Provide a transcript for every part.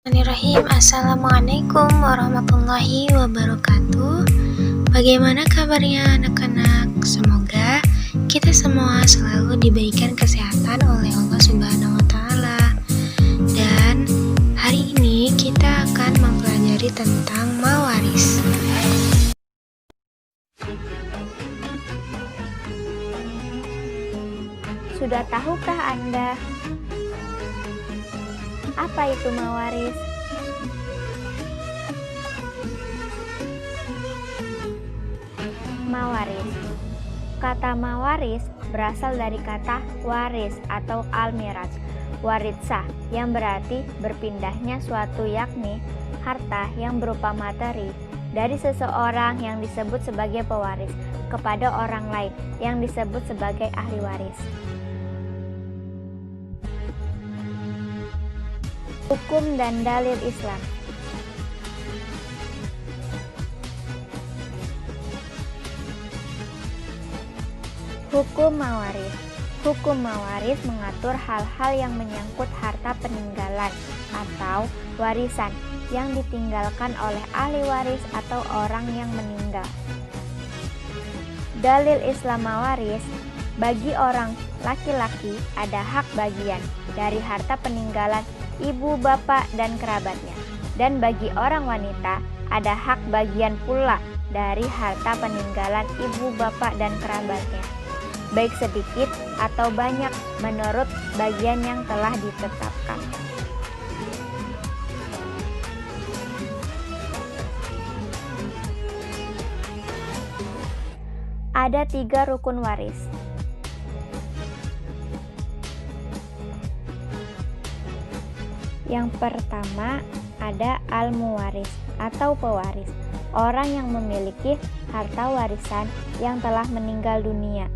Bismillahirrahmanirrahim. Assalamualaikum warahmatullahi wabarakatuh. Bagaimana kabarnya anak-anak? Semoga kita semua selalu diberikan kesehatan oleh Allah Subhanahu wa Ta'ala. Dan hari ini kita akan mempelajari tentang mawaris. Sudah tahukah Anda apa itu mawaris? Mawaris. Kata mawaris berasal dari kata waris atau al-miraj, waritsah, yang berarti berpindahnya suatu, yakni harta yang berupa materi dari seseorang yang disebut sebagai pewaris kepada orang lain yang disebut sebagai ahli waris. Hukum dan dalil Islam. Hukum mawaris. Hukum mawaris mengatur hal-hal yang menyangkut harta peninggalan atau warisan yang ditinggalkan oleh ahli waris atau orang yang meninggal. Dalil Islam mawaris: bagi orang laki-laki ada hak bagian dari harta peninggalan ibu, bapak, dan kerabatnya. Dan bagi orang wanita ada hak bagian pula dari harta peninggalan ibu, bapak, dan kerabatnya, baik sedikit atau banyak menurut bagian yang telah ditetapkan. Ada 3 rukun waris. Yang pertama ada al-muwaris atau pewaris, orang yang memiliki harta warisan yang telah meninggal dunia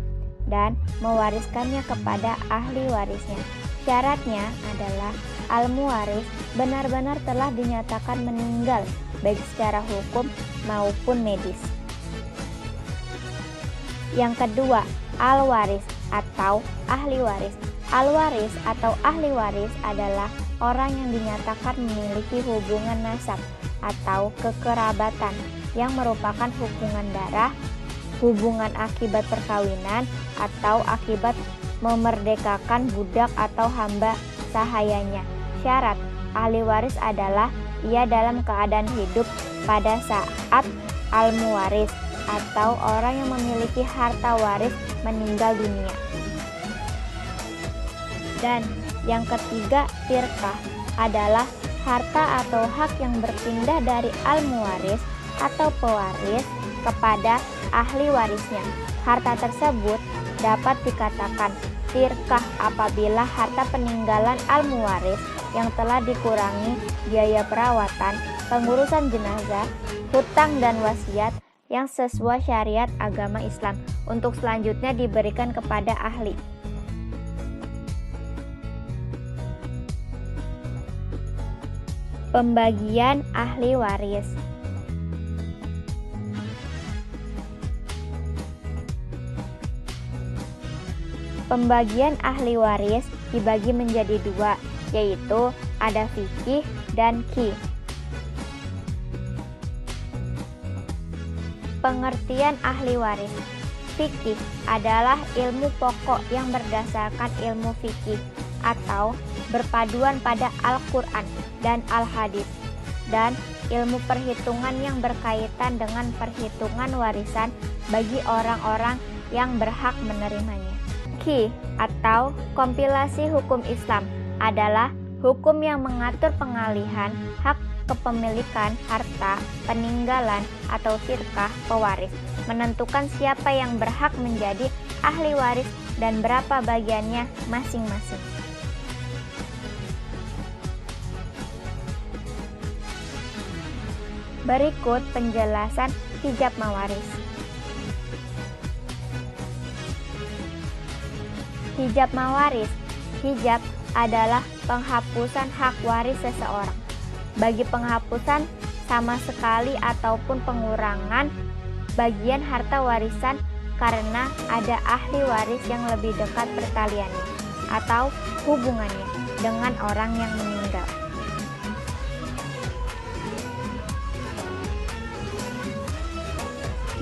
dan mewariskannya kepada ahli warisnya. Syaratnya adalah al-muwaris benar-benar telah dinyatakan meninggal baik secara hukum maupun medis. Yang kedua, al-waris atau ahli waris. Al-waris atau ahli waris adalah orang yang dinyatakan memiliki hubungan nasab atau kekerabatan yang merupakan hubungan darah, hubungan akibat perkawinan, atau akibat memerdekakan budak atau hamba sahayanya. Syarat ahli waris adalah ia dalam keadaan hidup pada saat al-muwaris atau orang yang memiliki harta waris meninggal dunia. Dan yang ketiga, tirkah adalah harta atau hak yang berpindah dari al-muwaris atau pewaris kepada ahli warisnya. Harta tersebut dapat dikatakan tirkah apabila harta peninggalan al-muwaris yang telah dikurangi biaya perawatan, pengurusan jenazah, hutang, dan wasiat yang sesuai syariat agama Islam untuk selanjutnya diberikan kepada ahli. Pembagian ahli waris. Pembagian ahli waris dibagi menjadi 2, yaitu ada fikih dan qi. Pengertian ahli waris. Fikih adalah ilmu pokok yang berdasarkan ilmu fikih atau berpaduan pada Al-Quran dan Al-Hadis, dan ilmu perhitungan yang berkaitan dengan perhitungan warisan bagi orang-orang yang berhak menerimanya. Qi atau kompilasi hukum Islam adalah hukum yang mengatur pengalihan hak kepemilikan harta peninggalan atau tirkah pewaris, menentukan siapa yang berhak menjadi ahli waris dan berapa bagiannya masing-masing. Berikut penjelasan hijab mawaris. Hijab mawaris. Hijab adalah penghapusan hak waris seseorang. Bagi penghapusan sama sekali ataupun pengurangan bagian harta warisan karena ada ahli waris yang lebih dekat pertaliannya atau hubungannya dengan orang yang meninggal.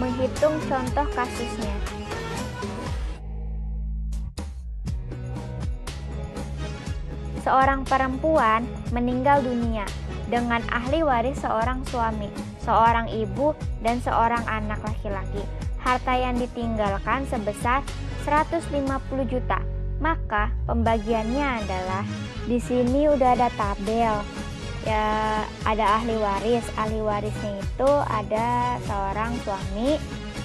Menghitung contoh kasusnya. Seorang perempuan meninggal dunia dengan ahli waris seorang suami, seorang ibu, dan seorang anak laki-laki. Harta yang ditinggalkan sebesar 150 juta. Maka pembagiannya adalah, di sini udah ada tabel. Ya, ada ahli waris. Ahli warisnya itu ada seorang suami,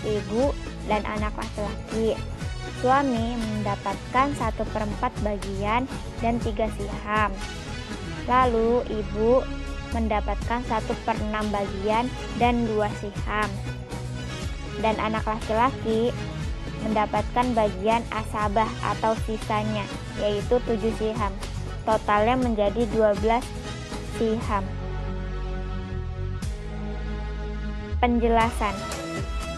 ibu, dan anak laki-laki. Suami mendapatkan 1/4 bagian dan 3 siham. Lalu ibu mendapatkan 1/6 bagian dan 2 siham. Dan anak laki-laki mendapatkan bagian asabah atau sisanya, yaitu 7 siham. Totalnya menjadi 12 siham. Penjelasan.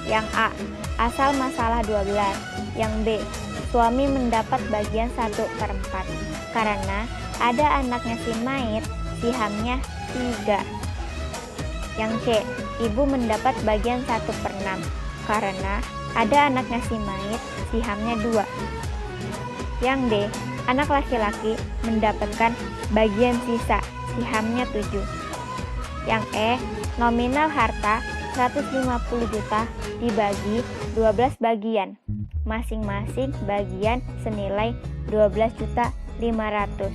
Yang A, asal masalah 12. Yang B, suami mendapat bagian 1/4 karena ada anaknya si mayit, sihamnya 3. Yang C, ibu mendapat bagian 1/6 karena ada anaknya si mayit, sihamnya 2. Yang D, anak laki-laki mendapatkan bagian sisa, sihamnya 7. Yang E, nominal harta 150 juta dibagi 12 bagian. Masing-masing bagian senilai 12.500.000,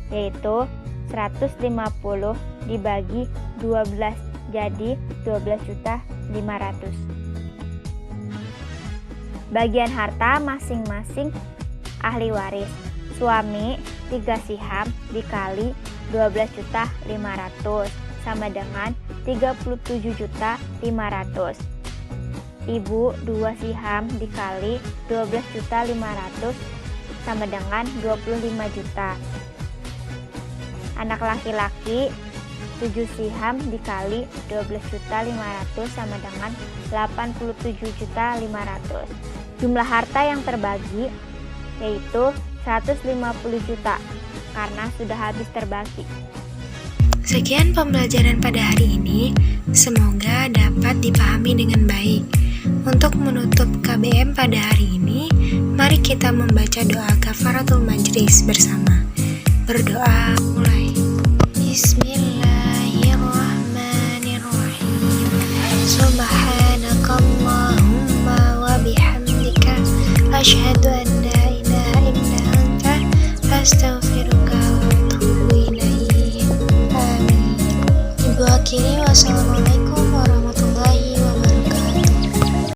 yaitu 150 dibagi 12 jadi 12.500.000. Bagian harta masing-masing ahli waris. Suami 3 siham dikali 12.500.000 sama dengan 37.500.000. Ibu 2 siham dikali 12.500.000 sama dengan 25 juta. Anak laki-laki 7 siham dikali 12.500.000 sama dengan 87.500.000. Jumlah harta yang terbagi yaitu 150 juta karena sudah habis terbagi. Sekian pembelajaran pada hari ini, semoga dapat dipahami dengan baik. Untuk menutup KBM pada hari ini, mari kita membaca doa kafaratul majlis bersama. Berdoa mulai. Bismillahirrahmanirrahim. Subhanakallahumma wa bihamdika asyhadu an la ilaha illa anta astaghfiruka wa atubu ilaik. Amin. Ibu akhiri wassalamualaikum